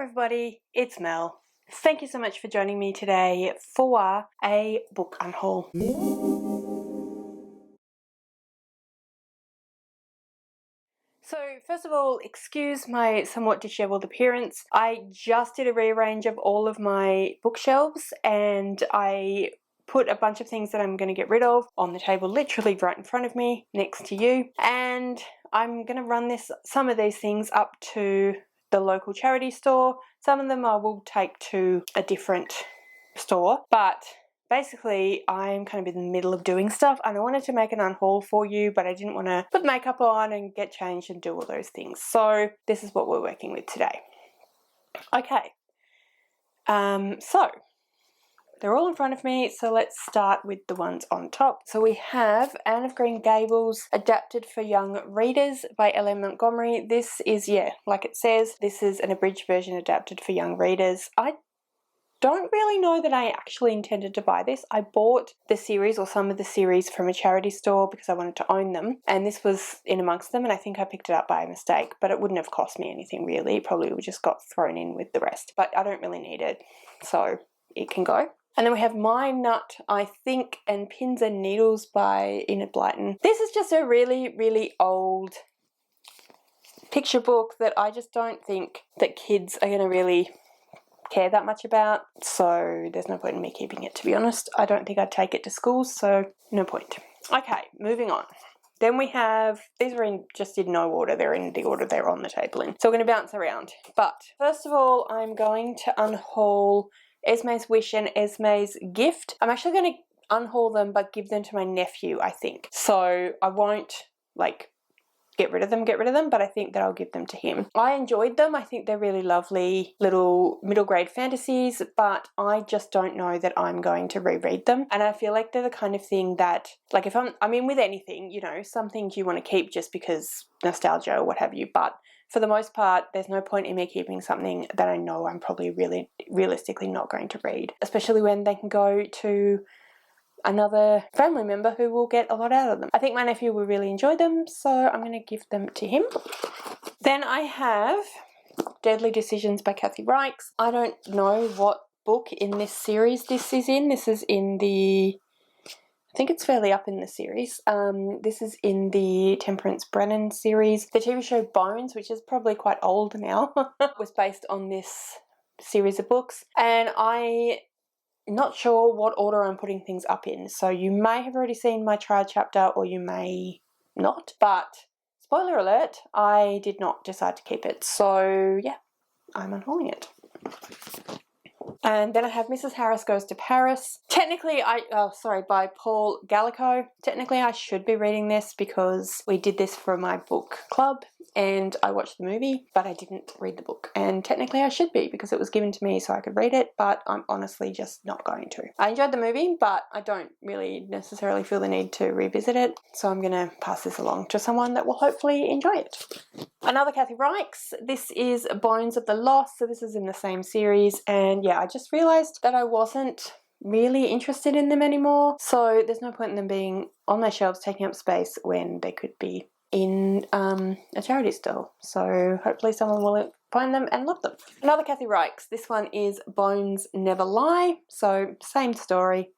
Hello everybody, it's Mel. Thank you so much for joining me today for a book unhaul. So first of all, excuse my somewhat disheveled appearance. I just did a rearrange of all of my bookshelves and I put a bunch of things that I'm going to get rid of on the table literally right in front of me next to you, and I'm going to run some of these things up to the local charity store. Some of them I will take to a different store, but basically I'm kind of in the middle of doing stuff and I wanted to make an unhaul for you, but I didn't want to put makeup on and get changed and do all those things. So this is what we're working with today. Okay, so they're all in front of me, so let's start with the ones on top. So we have Anne of Green Gables, adapted for young readers by L.M. Montgomery. This is, yeah, like it says, this is an abridged version adapted for young readers. I don't really know that I actually intended to buy this. I bought the series or some of the series from a charity store because I wanted to own them, and this was in amongst them, and I think I picked it up by mistake, but it wouldn't have cost me anything really. It probably would just got thrown in with the rest, but I don't really need it, so it can go. And then we have My Nut, I Think, and Pins and Needles by Enid Blyton. This is just a really, really old picture book that I just don't think that kids are going to really care that much about, so there's no point in me keeping it, to be honest. I don't think I'd take it to school, so no point. Okay, moving on. Then we have, these are just in no order, they're in the order they're on the table in, so we're going to bounce around. But first of all, I'm going to unhaul Esme's Wish and Esme's Gift. I'm actually going to unhaul them but give them to my nephew, I think. So I won't get rid of them, but I think that I'll give them to him. I enjoyed them. I think they're really lovely little middle grade fantasies, but I just don't know that I'm going to reread them. And I feel like they're the kind of thing that, like, if I mean with anything, you know, some things you want to keep just because nostalgia or what have you, but for the most part, there's no point in me keeping something that I know I'm probably realistically not going to read, especially when they can go to another family member who will get a lot out of them. I think my nephew will really enjoy them, so I'm going to give them to him. Then I have Deadly Decisions by Kathy Reichs. I don't know what book in this series this is in. This is in the, I think it's fairly up in the series. This is in the Temperance Brennan series. The TV show Bones, which is probably quite old now, was based on this series of books, and I'm not sure what order I'm putting things up in, so you may have already seen my trial chapter or you may not, but spoiler alert, I did not decide to keep it, so yeah, I'm unhauling it. And then I have Mrs. Harris Goes to Paris. Technically, by Paul Gallico. Technically, I should be reading this because we did this for my book club and I watched the movie, but I didn't read the book. And technically I should be because it was given to me so I could read it, but I'm honestly just not going to. I enjoyed the movie, but I don't really necessarily feel the need to revisit it, so I'm going to pass this along to someone that will hopefully enjoy it. Another Kathy Reichs. This is Bones of the Lost, so this is in the same series, and yeah, I just realised that I wasn't really interested in them anymore, so there's no point in them being on my shelves taking up space when they could be in a charity store, so hopefully someone will find them and love them. Another Kathy Reichs. This one is Bones Never Lie, so same story.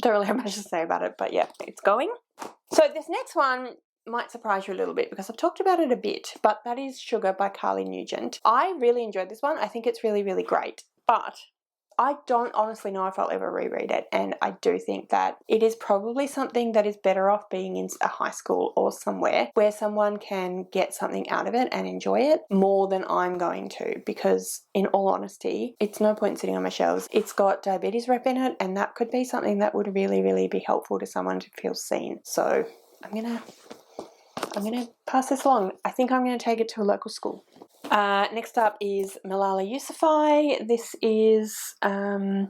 Don't really have much to say about it, but yeah, it's going. So this next one might surprise you a little bit because I've talked about it a bit, but that is Sugar by Carly Nugent. I really enjoyed this one. I think it's really, really great, but I don't honestly know if I'll ever reread it, and I do think that it is probably something that is better off being in a high school or somewhere where someone can get something out of it and enjoy it more than I'm going to, because in all honesty, it's no point sitting on my shelves. It's got diabetes rep in it, and that could be something that would really, really be helpful to someone to feel seen. So I'm gonna pass this along. I think I'm gonna take it to a local school. Next up is Malala Yousafzai. This is written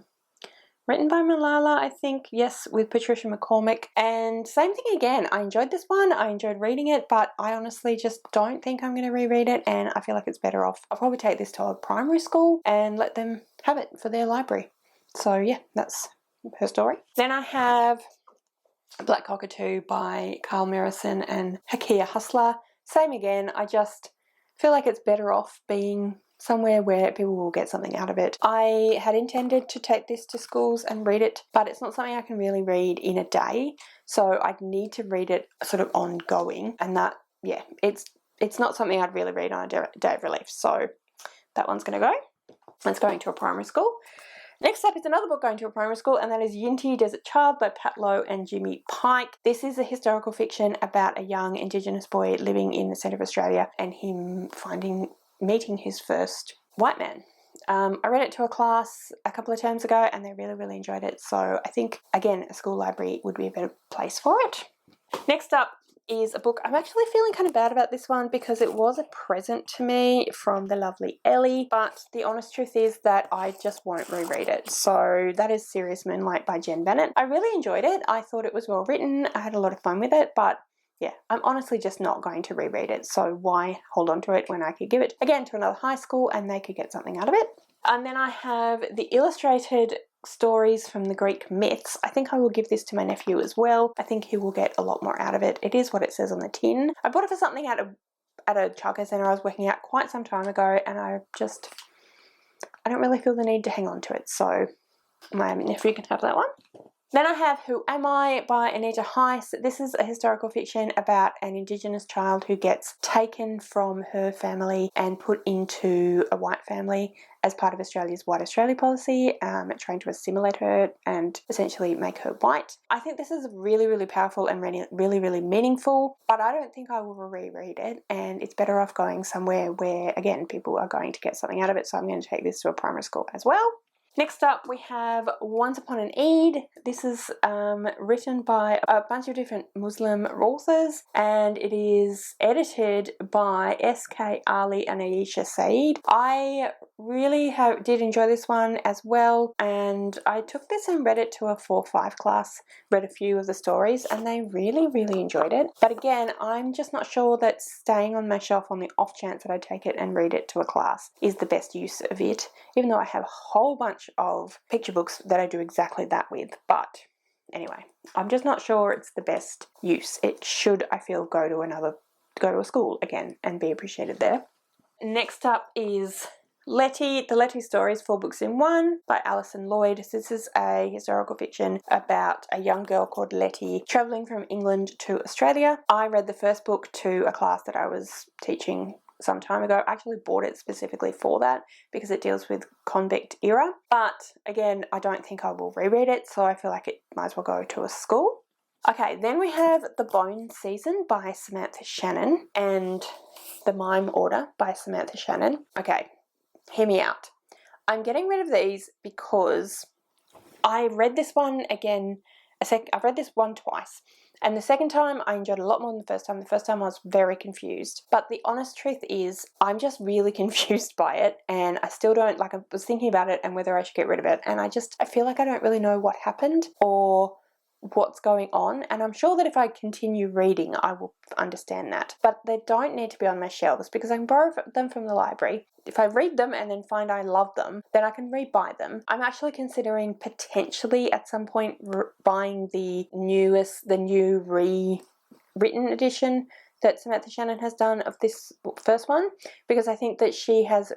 by Malala, I think, yes, with Patricia McCormick. And same thing again, I enjoyed this one, I enjoyed reading it, but I honestly just don't think I'm going to reread it, and I feel like it's better off. I'll probably take this to a primary school and let them have it for their library. So yeah, that's her story. Then I have Black Cockatoo by Carl Merrison and Hakia Hustler. Same again, I just feel like it's better off being somewhere where people will get something out of it. I had intended to take this to schools and read it, but it's not something I can really read in a day, so I'd need to read it sort of ongoing, and that, yeah, it's not something I'd really read on a day of relief, so that one's going to go. It's going to a primary school. Next up is another book going to a primary school, and that is Yinti Desert Child by Pat Lowe and Jimmy Pike. This is a historical fiction about a young Indigenous boy living in the centre of Australia and him meeting his first white man. I read it to a class a couple of terms ago and they really, really enjoyed it. So I think, again, a school library would be a better place for it. Next up is a book. I'm actually feeling kind of bad about this one because it was a present to me from the lovely Ellie, but the honest truth is that I just won't reread it. So that is Serious Moonlight by Jen Bennett. I really enjoyed it. I thought it was well written. I had a lot of fun with it, but yeah, I'm honestly just not going to reread it. So why hold on to it when I could give it again to another high school and they could get something out of it? And then I have the illustrated stories from the Greek myths. I think I will give this to my nephew as well. I think he will get a lot more out of it. It is what it says on the tin. I bought it for something at a childcare centre I was working at quite some time ago, and I don't really feel the need to hang on to it. So my nephew can have that one. Then I have Who Am I by Anita Heiss. This is a historical fiction about an Indigenous child who gets taken from her family and put into a white family as part of Australia's White Australia policy, trying to assimilate her and essentially make her white. I think this is really, really powerful and really, really, really meaningful, but I don't think I will reread it, and it's better off going somewhere where, again, people are going to get something out of it, so I'm going to take this to a primary school as well. Next up, we have Once Upon an Eid. This is written by a bunch of different Muslim authors, and it is edited by S.K. Ali and Aisha Saeed. I really did enjoy this one as well, and I took this and read it to a 4-5 class, read a few of the stories, and they really, really enjoyed it. But again, I'm just not sure that staying on my shelf on the off chance that I take it and read it to a class is the best use of it, even though I have a whole bunch of picture books that I do exactly that with. But anyway, I'm just not sure it's the best use. It should, I feel, go to a school again and be appreciated there. Next up is Letty, The Letty Stories, 4 books in 1 by Alison Lloyd. This is a historical fiction about a young girl called Letty travelling from England to Australia. I read the first book to a class that I was teaching some time ago. I actually bought it specifically for that because it deals with convict era. But again, I don't think I will reread it, so I feel like it might as well go to a school. Okay, then we have The Bone Season by Samantha Shannon and The Mime Order by Samantha Shannon. Okay, hear me out. I'm getting rid of these because I read this one again. I've read this one twice. And the second time I enjoyed it a lot more than the first time. The first time I was very confused. But the honest truth is I'm just really confused by it, and I still don't, I was thinking about it and whether I should get rid of it, and I feel like I don't really know what happened or what's going on, and I'm sure that if I continue reading I will understand that. But they don't need to be on my shelves because I can borrow them from the library. If I read them and then find I love them, then I can rebuy them. I'm actually considering potentially at some point buying the new rewritten edition that Samantha Shannon has done of this first one, because I think that she has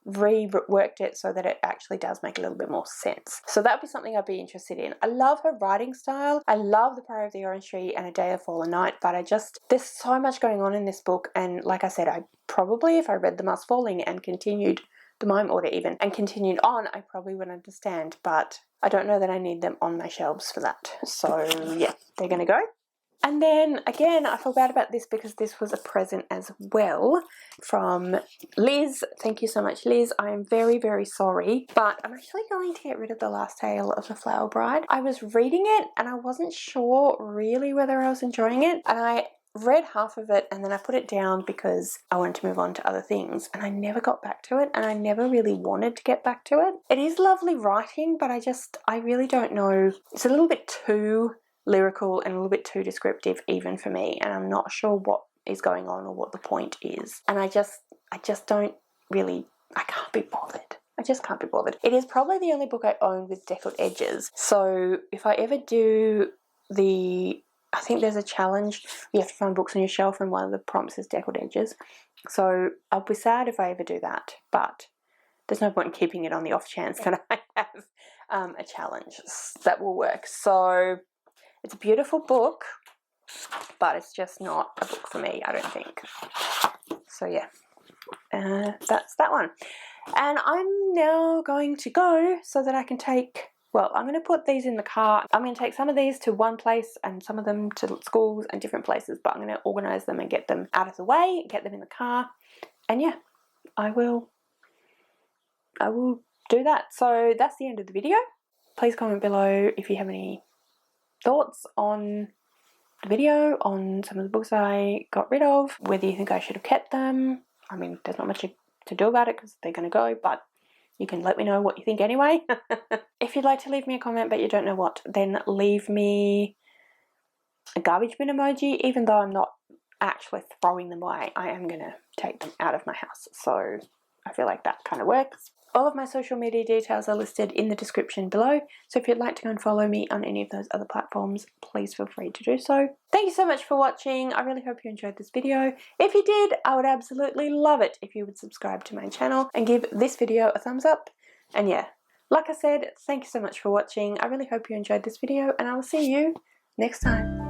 reworked it so that it actually does make a little bit more sense. So that would be something I'd be interested in. I love her writing style. I love The Priory of the Orange Tree and A Day of Fallen Night, but there's so much going on in this book, and like I said, I probably, if I read The Mask Falling and continued The Mime Order even, and continued on, I probably would understand, but I don't know that I need them on my shelves for that. So yeah, they're gonna go. And then, again, I feel bad about this because this was a present as well from Liz. Thank you so much, Liz. I am very, very sorry, but I'm actually going to get rid of The Last Tale of the Flower Bride. I was reading it and I wasn't sure really whether I was enjoying it, and I read half of it and then I put it down because I wanted to move on to other things, and I never got back to it, and I never really wanted to get back to it. It is lovely writing, but I really don't know. It's a little bit too lyrical and a little bit too descriptive even for me, and I'm not sure what is going on or what the point is, and I just don't really, I can't be bothered. I just can't be bothered. It is probably the only book I own with deckled edges, so if I ever do the I think there's a challenge. You have to find books on your shelf, and one of the prompts is deckled edges. So I'll be sad if I ever do that, but there's no point in keeping it on the off chance that I have a challenge that will work. So it's a beautiful book, but it's just not a book for me, I don't think. So yeah, that's that one. And I'm now going to go so that I can take, well, I'm going to put these in the car. I'm going to take some of these to one place and some of them to schools and different places, but I'm going to organise them and get them out of the way, get them in the car, and yeah, I will do that. So that's the end of the video. Please comment below if you have any thoughts on the video, on some of the books I got rid of, whether you think I should have kept them. I mean, there's not much to do about it because they're going to go, but you can let me know what you think anyway. If you'd like to leave me a comment but you don't know what, then leave me a garbage bin emoji. Even though I'm not actually throwing them away, I am going to take them out of my house. So I feel like that kind of works. All of my social media details are listed in the description below, so if you'd like to go and follow me on any of those other platforms, please feel free to do so. Thank you so much for watching. I really hope you enjoyed this video. If you did, I would absolutely love it if you would subscribe to my channel and give this video a thumbs up. And yeah, like I said, thank you so much for watching. I really hope you enjoyed this video, and I will see you next time.